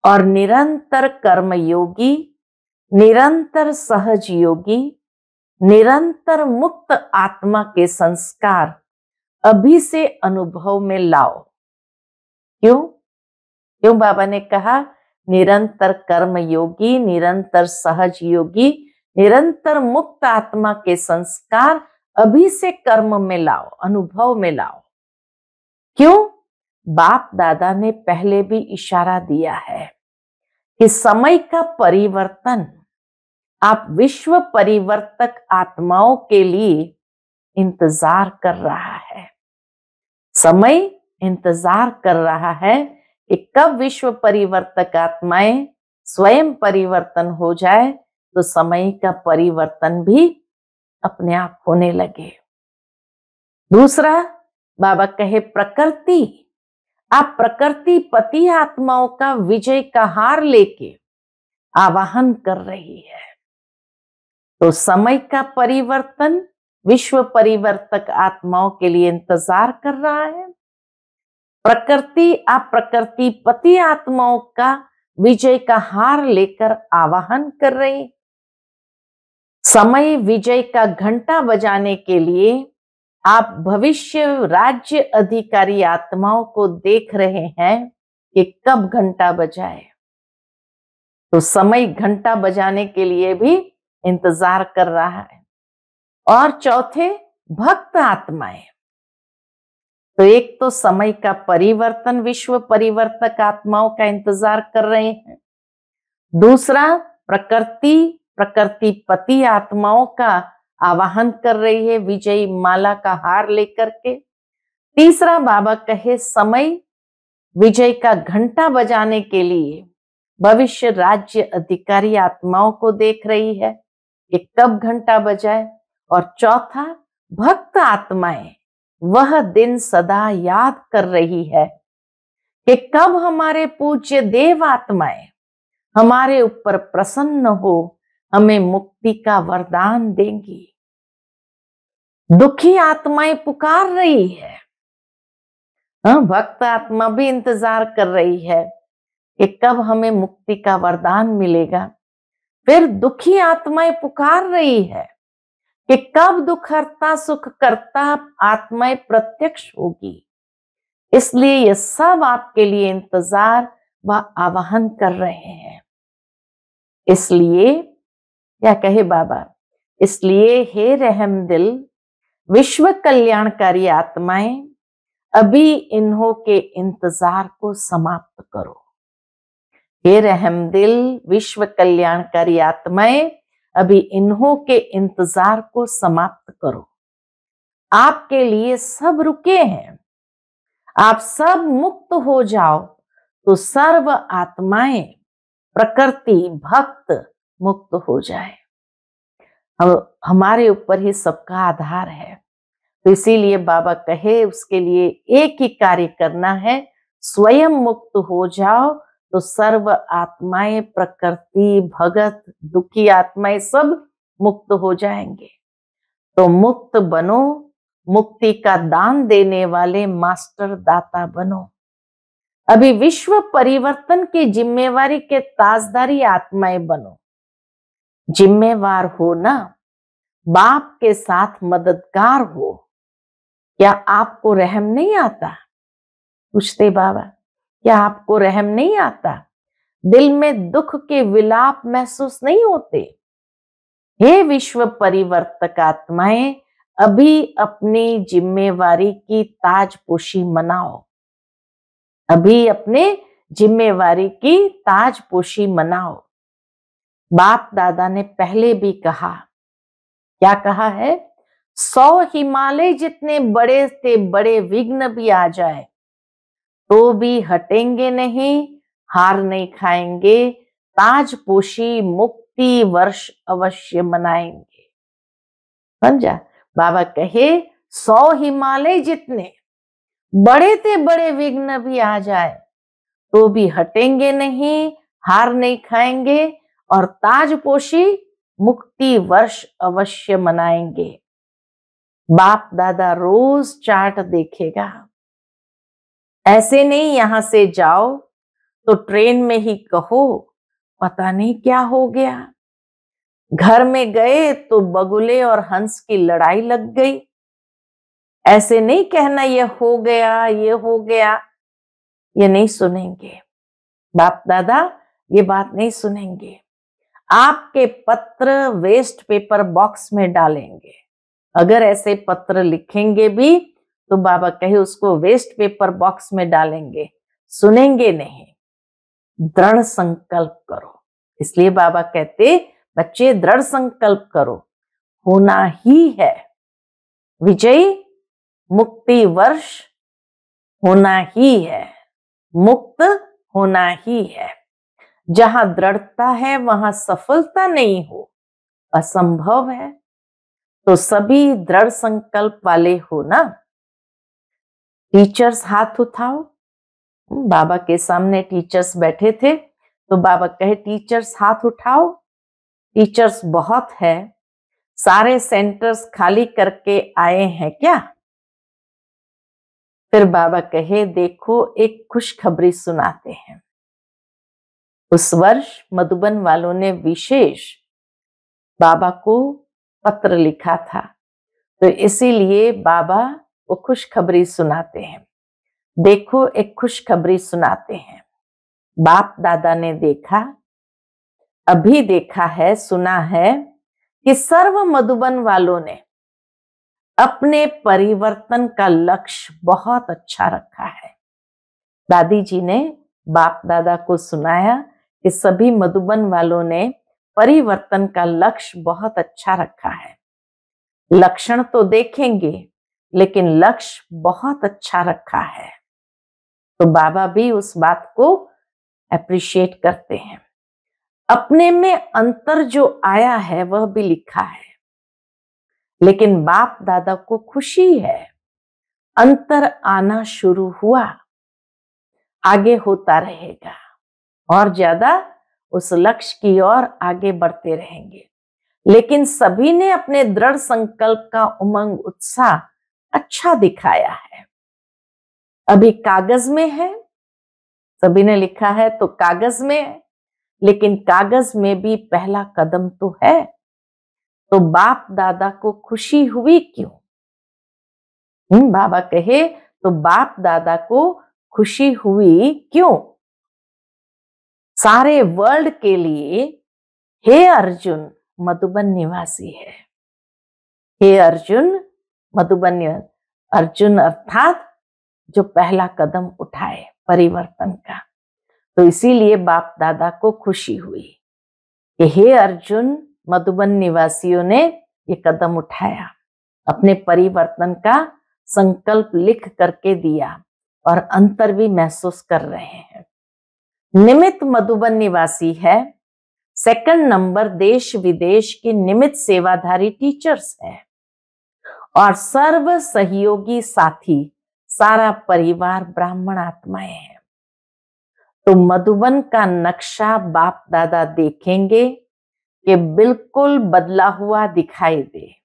और निरंतर कर्मयोगी, निरंतर सहज योगी, निरंतर मुक्त आत्मा के संस्कार अभी से अनुभव में लाओ। क्यों बाबा ने कहा निरंतर कर्म योगी, निरंतर सहज योगी, निरंतर मुक्त आत्मा के संस्कार अभी से कर्म में लाओ, अनुभव में लाओ। क्यों? बाप दादा ने पहले भी इशारा दिया है कि समय का परिवर्तन आप विश्व परिवर्तक आत्माओं के लिए इंतजार कर रहा है। समय इंतजार कर रहा है कि कब विश्व परिवर्तक आत्माएं स्वयं परिवर्तन हो जाए तो समय का परिवर्तन भी अपने आप होने लगे। दूसरा, बाबा कहे प्रकृति, आप प्रकृति पति आत्माओं का विजय का हार लेके आवाहन कर रही है। तो समय का परिवर्तन विश्व परिवर्तक आत्माओं के लिए इंतजार कर रहा है। प्रकृति आप प्रकृति पति आत्माओं का विजय का हार लेकर आवाहन कर रही। समय विजय का घंटा बजाने के लिए आप भविष्य राज्य अधिकारी आत्माओं को देख रहे हैं कि कब घंटा बजाए। तो समय घंटा बजाने के लिए भी इंतजार कर रहा है। और चौथे, भक्त आत्माएं। तो एक तो समय का परिवर्तन विश्व परिवर्तक आत्माओं का इंतजार कर रहे हैं। दूसरा, प्रकृति पति आत्माओं का आवाहन कर रही है विजयी माला का हार लेकर के। तीसरा, बाबा कहे समय विजय का घंटा बजाने के लिए भविष्य राज्य अधिकारी आत्माओं को देख रही है कि कब घंटा बजाए। और चौथा, भक्त आत्माएं वह दिन सदा याद कर रही है कि कब हमारे पूज्य देव आत्माएं हमारे ऊपर प्रसन्न हो हमें मुक्ति का वरदान देंगी। दुखी आत्माएं पुकार रही है, भक्त आत्मा भी इंतजार कर रही है कि कब हमें मुक्ति का वरदान मिलेगा। फिर दुखी आत्माएं पुकार रही है कि कब दुख हरता सुख करता आत्माएं प्रत्यक्ष होगी। इसलिए ये सब आपके लिए इंतजार व आवाहन कर रहे हैं। इसलिए क्या कहे बाबा, इसलिए हे रहम दिल विश्व कल्याणकारी आत्माएं, अभी इन्हों के इंतजार को समाप्त करो। हे रहम दिल विश्व कल्याणकारी आत्माएं, अभी इन्हों के इंतजार को समाप्त करो। आपके लिए सब रुके हैं, आप सब मुक्त हो जाओ तो सर्व आत्माएं प्रकृति भक्त मुक्त हो जाए। हमारे ऊपर ही सबका आधार है, तो इसीलिए बाबा कहे उसके लिए एक ही कार्य करना है, स्वयं मुक्त हो जाओ तो सर्व आत्माएं प्रकृति भगत दुखी आत्माएं सब मुक्त हो जाएंगे। तो मुक्त बनो, मुक्ति का दान देने वाले मास्टर दाता बनो। अभी विश्व परिवर्तन की जिम्मेवारी के ताजदारी आत्माएं बनो। जिम्मेवार हो ना, बाप के साथ मददगार हो। क्या आपको रहम नहीं आता? पूछते बाबा, क्या आपको रहम नहीं आता? दिल में दुख के विलाप महसूस नहीं होते? हे विश्व परिवर्तक आत्माएं, अभी अपनी जिम्मेवारी की ताजपोशी मनाओ। अभी अपने जिम्मेवारी की ताजपोशी मनाओ। बाप दादा ने पहले भी कहा, क्या कहा है? 100 हिमालय जितने बड़े से बड़े विघ्न भी आ जाए तो भी हटेंगे नहीं, हार नहीं खाएंगे, ताजपोशी मुक्ति वर्ष अवश्य मनाएंगे। समझा? बाबा कहे 100 हिमालय जितने बड़े से बड़े विघ्न भी आ जाए तो भी हटेंगे नहीं, हार नहीं खाएंगे और ताजपोशी मुक्ति वर्ष अवश्य मनाएंगे। बाप दादा रोज चार्ट देखेगा। ऐसे नहीं यहां से जाओ तो ट्रेन में ही कहो पता नहीं क्या हो गया, घर में गए तो बगुले और हंस की लड़ाई लग गई। ऐसे नहीं कहना ये हो गया, ये हो गया, ये नहीं सुनेंगे। बाप दादा ये बात नहीं सुनेंगे। आपके पत्र वेस्ट पेपर बॉक्स में डालेंगे। अगर ऐसे पत्र लिखेंगे भी तो बाबा कहे उसको वेस्ट पेपर बॉक्स में डालेंगे, सुनेंगे नहीं। दृढ़ संकल्प करो। इसलिए बाबा कहते बच्चे दृढ़ संकल्प करो, होना ही है। विजयी मुक्ति वर्ष होना ही है, मुक्त होना ही है। जहां दृढ़ता है वहां सफलता नहीं हो, असंभव है। तो सभी दृढ़ संकल्प वाले हो ना। टीचर्स हाथ उठाओ। बाबा के सामने टीचर्स बैठे थे तो बाबा कहे टीचर्स हाथ उठाओ। टीचर्स बहुत है, सारे सेंटर्स खाली करके आए हैं क्या? फिर बाबा कहे देखो एक खुशखबरी सुनाते हैं। उस वर्ष मधुबन वालों ने विशेष बाबा को पत्र लिखा था, तो इसीलिए बाबा वो खुशखबरी सुनाते हैं। देखो एक खुशखबरी सुनाते हैं। बाप दादा ने देखा, अभी देखा है, सुना है कि सर्व मधुबन वालों ने अपने परिवर्तन का लक्ष्य बहुत अच्छा रखा है। दादी जी ने बाप दादा को सुनाया कि सभी मधुबन वालों ने परिवर्तन का लक्ष्य बहुत अच्छा रखा है। लक्षण तो देखेंगे लेकिन लक्ष्य बहुत अच्छा रखा है। तो बाबा भी उस बात को अप्रिशिएट करते हैं। अपने में अंतर जो आया है वह भी लिखा है, लेकिन बाप दादा को खुशी है, अंतर आना शुरू हुआ, आगे होता रहेगा और ज्यादा उस लक्ष्य की ओर आगे बढ़ते रहेंगे। लेकिन सभी ने अपने दृढ़ संकल्प का उमंग उत्साह अच्छा दिखाया है। अभी कागज में है, सभी ने लिखा है तो कागज में है, लेकिन कागज में भी पहला कदम तो है। तो बाप दादा को खुशी हुई क्यों? बाबा कहे तो बाप दादा को खुशी हुई क्यों? सारे वर्ल्ड के लिए हे अर्जुन मधुबन निवासी है। हे अर्जुन मधुबन निवासी, अर्जुन अर्थात जो पहला कदम उठाए परिवर्तन का। तो इसीलिए बाप दादा को खुशी हुई कि हे अर्जुन मधुबन निवासियों ने ये कदम उठाया, अपने परिवर्तन का संकल्प लिख करके दिया और अंतर भी महसूस कर रहे हैं। निमित्त मधुबन निवासी है। सेकंड नंबर देश विदेश के निमित्त सेवाधारी टीचर्स है और सर्व सहयोगी साथी सारा परिवार ब्राह्मण आत्माएं हैं। तो मधुबन का नक्शा बाप दादा देखेंगे कि बिल्कुल बदला हुआ दिखाई दे।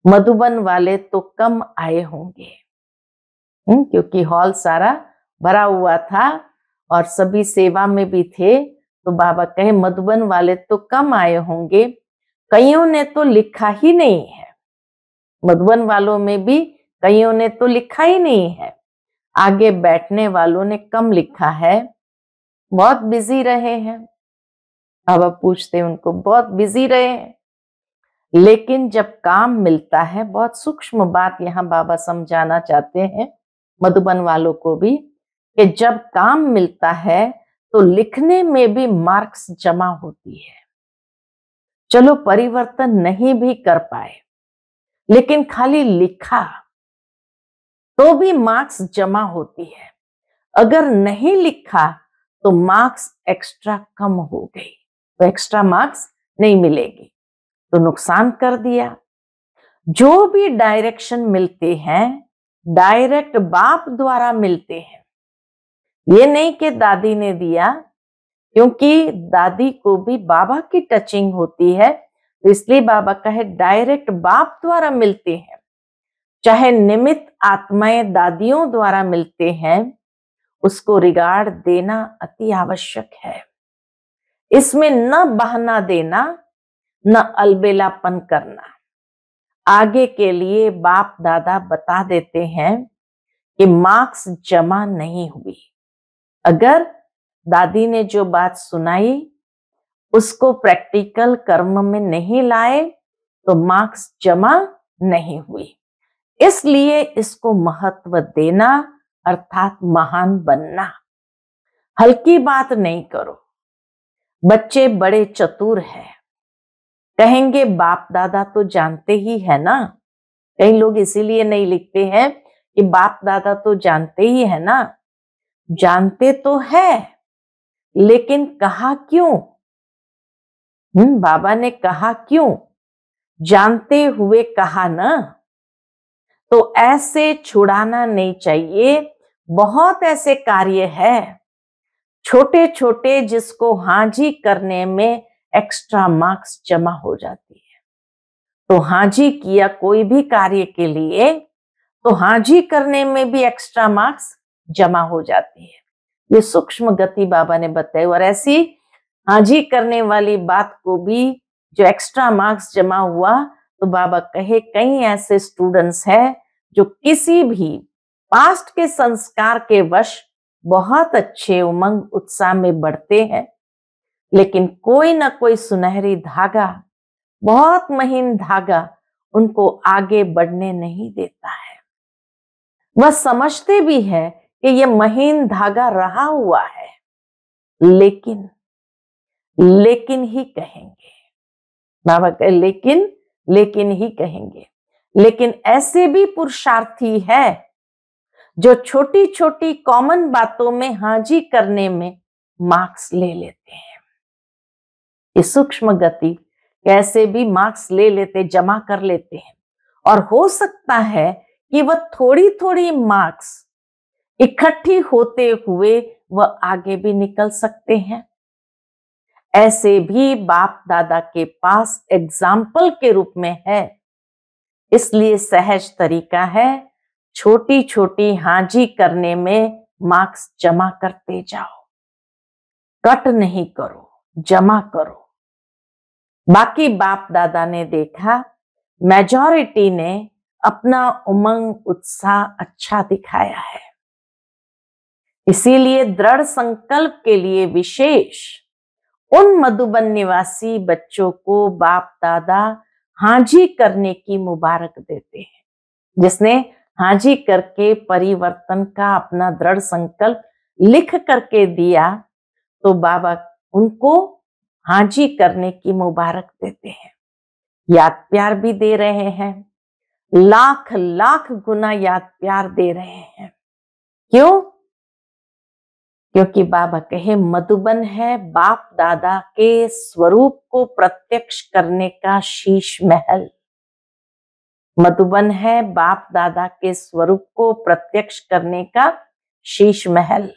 मधुबन वाले तो कम आए होंगे, क्योंकि हॉल सारा भरा हुआ था और सभी सेवा में भी थे। तो बाबा कहे मधुबन वाले तो कम आए होंगे, कईयों ने तो लिखा ही नहीं है। मधुबन वालों में भी कईयों ने तो लिखा ही नहीं है। आगे बैठने वालों ने कम लिखा है, बहुत बिजी रहे हैं। बाबा पूछते उनको, बहुत बिजी रहे हैं। लेकिन जब काम मिलता है, बहुत सूक्ष्म बात यहाँ बाबा समझाना चाहते हैं मधुबन वालों को भी, कि जब काम मिलता है तो लिखने में भी मार्क्स जमा होती है। चलो परिवर्तन नहीं भी कर पाए, लेकिन खाली लिखा तो भी मार्क्स जमा होती है। अगर नहीं लिखा तो मार्क्स एक्स्ट्रा कम हो गई, तो एक्स्ट्रा मार्क्स नहीं मिलेगी, तो नुकसान कर दिया। जो भी डायरेक्शन मिलते हैं डायरेक्ट बाप द्वारा मिलते हैं। ये नहीं कि दादी ने दिया, क्योंकि दादी को भी बाबा की टचिंग होती है, तो इसलिए बाबा कहे डायरेक्ट बाप द्वारा मिलते हैं। चाहे निमित्त आत्माएं दादियों द्वारा मिलते हैं, उसको रिगार्ड देना अति आवश्यक है। इसमें न बहाना देना, न अलबेलापन करना। आगे के लिए बाप दादा बता देते हैं कि मार्क्स जमा नहीं हुई। अगर दादी ने जो बात सुनाई उसको प्रैक्टिकल कर्म में नहीं लाए तो मार्क्स जमा नहीं हुई। इसलिए इसको महत्व देना अर्थात महान बनना। हल्की बात नहीं करो। बच्चे बड़े चतुर हैं, कहेंगे बाप दादा तो जानते ही है ना। कई लोग इसीलिए नहीं लिखते हैं कि बाप दादा तो जानते ही है ना। जानते तो है, लेकिन कहा क्यों? बाबा ने कहा क्यों? जानते हुए कहा ना। तो ऐसे छुड़ाना नहीं चाहिए। बहुत ऐसे कार्य है छोटे छोटे जिसको हाजी करने में एक्स्ट्रा मार्क्स जमा हो जाती है। तो हाजी किया कोई भी कार्य के लिए तो हाजी करने में भी एक्स्ट्रा मार्क्स जमा हो जाती है। ये सूक्ष्म गति बाबा ने बताई। और ऐसी हाजी करने वाली बात को भी जो एक्स्ट्रा मार्क्स जमा हुआ, तो बाबा कहे कई ऐसे स्टूडेंट्स हैं जो किसी भी पास्ट के संस्कार के वश बहुत अच्छे उमंग उत्साह में बढ़ते हैं, लेकिन कोई ना कोई सुनहरी धागा, बहुत महीन धागा उनको आगे बढ़ने नहीं देता है। वह समझते भी है कि ये महीन धागा रहा हुआ है, लेकिन ही कहेंगे। बाबा कहे लेकिन ही कहेंगे। लेकिन ऐसे भी पुरुषार्थी है जो छोटी छोटी कॉमन बातों में हाजी करने में मार्क्स ले लेते हैं। ये सूक्ष्म गति कैसे भी मार्क्स ले लेते, जमा कर लेते हैं, और हो सकता है कि वह थोड़ी थोड़ी मार्क्स इकट्ठी होते हुए वह आगे भी निकल सकते हैं। ऐसे भी बाप दादा के पास एग्जाम्पल के रूप में है, इसलिए सहज तरीका है, छोटी छोटी हाजी करने में मार्क्स जमा करते जाओ, कट नहीं करो, जमा करो। बाकी बाप दादा ने देखा मेजॉरिटी ने अपना उमंग उत्साह अच्छा दिखाया है, इसीलिए दृढ़ संकल्प के लिए विशेष उन मधुबन निवासी बच्चों को बाप दादा हाजी करने की मुबारक देते हैं। जिसने हाजी करके परिवर्तन का अपना दृढ़ संकल्प लिख करके दिया, तो बाबा उनको हाजी करने की मुबारक देते हैं, याद प्यार भी दे रहे हैं, लाख लाख गुना याद प्यार दे रहे हैं। क्यों? क्योंकि बाबा कहे मधुबन है बाप दादा के स्वरूप को प्रत्यक्ष करने का शीश महल। मधुबन है बाप दादा के स्वरूप को प्रत्यक्ष करने का शीश महल।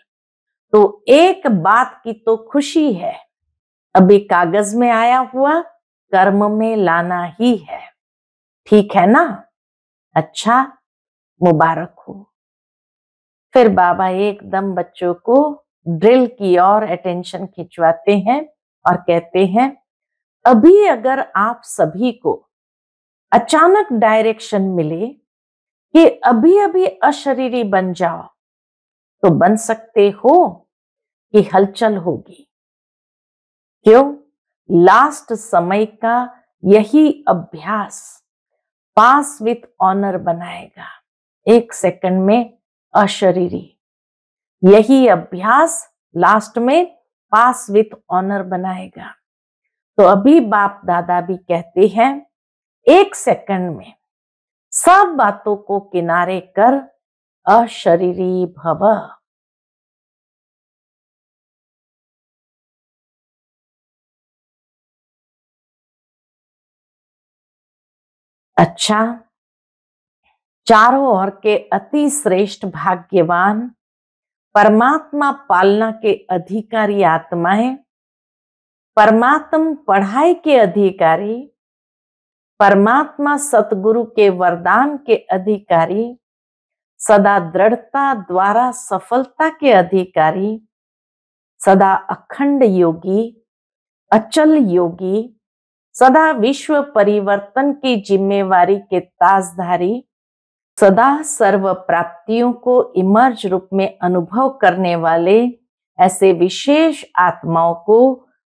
तो एक बात की तो खुशी है, अभी कागज में आया हुआ कर्म में लाना ही है, ठीक है ना? अच्छा, मुबारक हो। फिर बाबा एकदम बच्चों को ड्रिल की ओर अटेंशन खिंचवाते हैं और कहते हैं, अभी अगर आप सभी को अचानक डायरेक्शन मिले कि अभी अभी अशरीरी बन जाओ, तो बन सकते हो कि हलचल होगी। क्यों? लास्ट समय का यही अभ्यास पास विथ ऑनर बनाएगा। 1 सेकंड में अशरीरी, यही अभ्यास लास्ट में पास विथ ऑनर बनाएगा। तो अभी बाप दादा भी कहते हैं 1 सेकंड में सब बातों को किनारे कर अशरीरी भव। अच्छा, चारों ओर के अति श्रेष्ठ भाग्यवान परमात्मा पालना के अधिकारी आत्माएं, परमात्मा पढ़ाई के अधिकारी, परमात्मा सतगुरु के वरदान के अधिकारी, सदा दृढ़ता द्वारा सफलता के अधिकारी, सदा अखंड योगी, अचल योगी, सदा विश्व परिवर्तन की जिम्मेवारी के ताजधारी, सदा सर्व प्राप्तियों को इमर्ज रूप में अनुभव करने वाले ऐसे विशेष आत्माओं को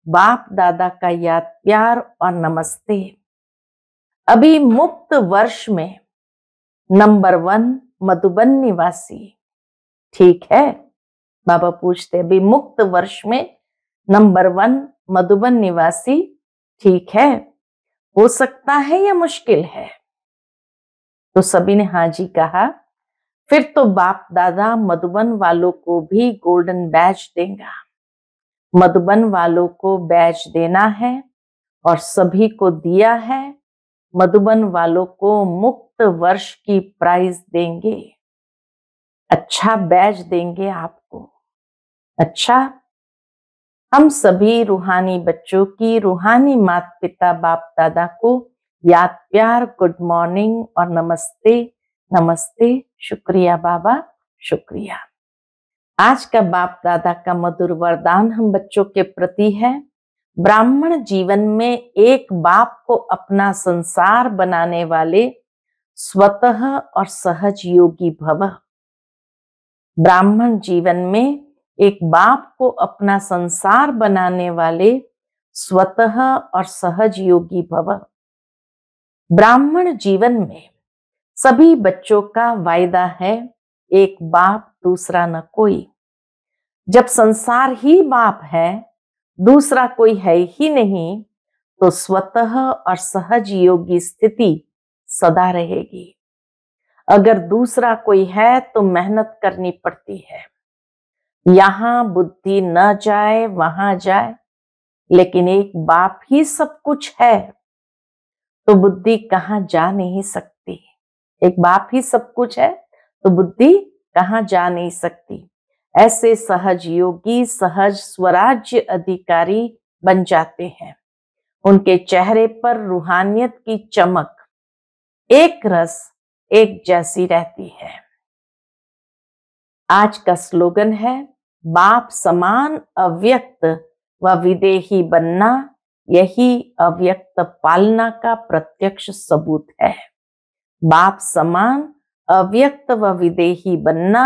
बाप दादा का याद प्यार और नमस्ते। अभी मुक्त वर्ष में नंबर 1 मधुबन निवासी, ठीक है? बाबा पूछते, अभी मुक्त वर्ष में नंबर 1 मधुबन निवासी, ठीक है? हो सकता है या मुश्किल है? तो सभी ने हाँ जी कहा। फिर तो बाप दादा मधुबन वालों को भी गोल्डन बैज देगा। मधुबन वालों को बैज देना है और सभी को दिया है। मधुबन वालों को मुक्त वर्ष की प्राइज देंगे, अच्छा बैज देंगे आपको। अच्छा, हम सभी रूहानी बच्चों की रूहानी माता पिता बाप दादा को याद प्यार, गुड मॉर्निंग और नमस्ते। नमस्ते, शुक्रिया बाबा, शुक्रिया। आज का बाप दादा का मधुर वरदान हम बच्चों के प्रति है, ब्राह्मण जीवन में एक बाप को अपना संसार बनाने वाले स्वतः और सहज योगी भव। ब्राह्मण जीवन में एक बाप को अपना संसार बनाने वाले स्वतः और सहज योगी भव। ब्राह्मण जीवन में सभी बच्चों का वायदा है, एक बाप दूसरा न कोई। जब संसार ही बाप है, दूसरा कोई है ही नहीं, तो स्वतः और सहज योगी स्थिति सदा रहेगी। अगर दूसरा कोई है तो मेहनत करनी पड़ती है। यहाँ बुद्धि न जाए वहां जाए, लेकिन एक बाप ही सब कुछ है तो बुद्धि कहाँ जा नहीं सकती। एक बाप ही सब कुछ है तो बुद्धि कहाँ जा नहीं सकती। ऐसे सहज योगी सहज स्वराज्य अधिकारी बन जाते हैं। उनके चेहरे पर रूहानियत की चमक एक रस एक जैसी रहती है। आज का स्लोगन है, बाप समान अव्यक्त व विदेही बनना यही अव्यक्त पालना का प्रत्यक्ष सबूत है। बाप समान अव्यक्त व विदेही बनना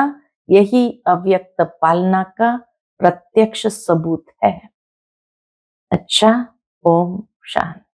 यही अव्यक्त पालना का प्रत्यक्ष सबूत है। अच्छा, ओम शांति।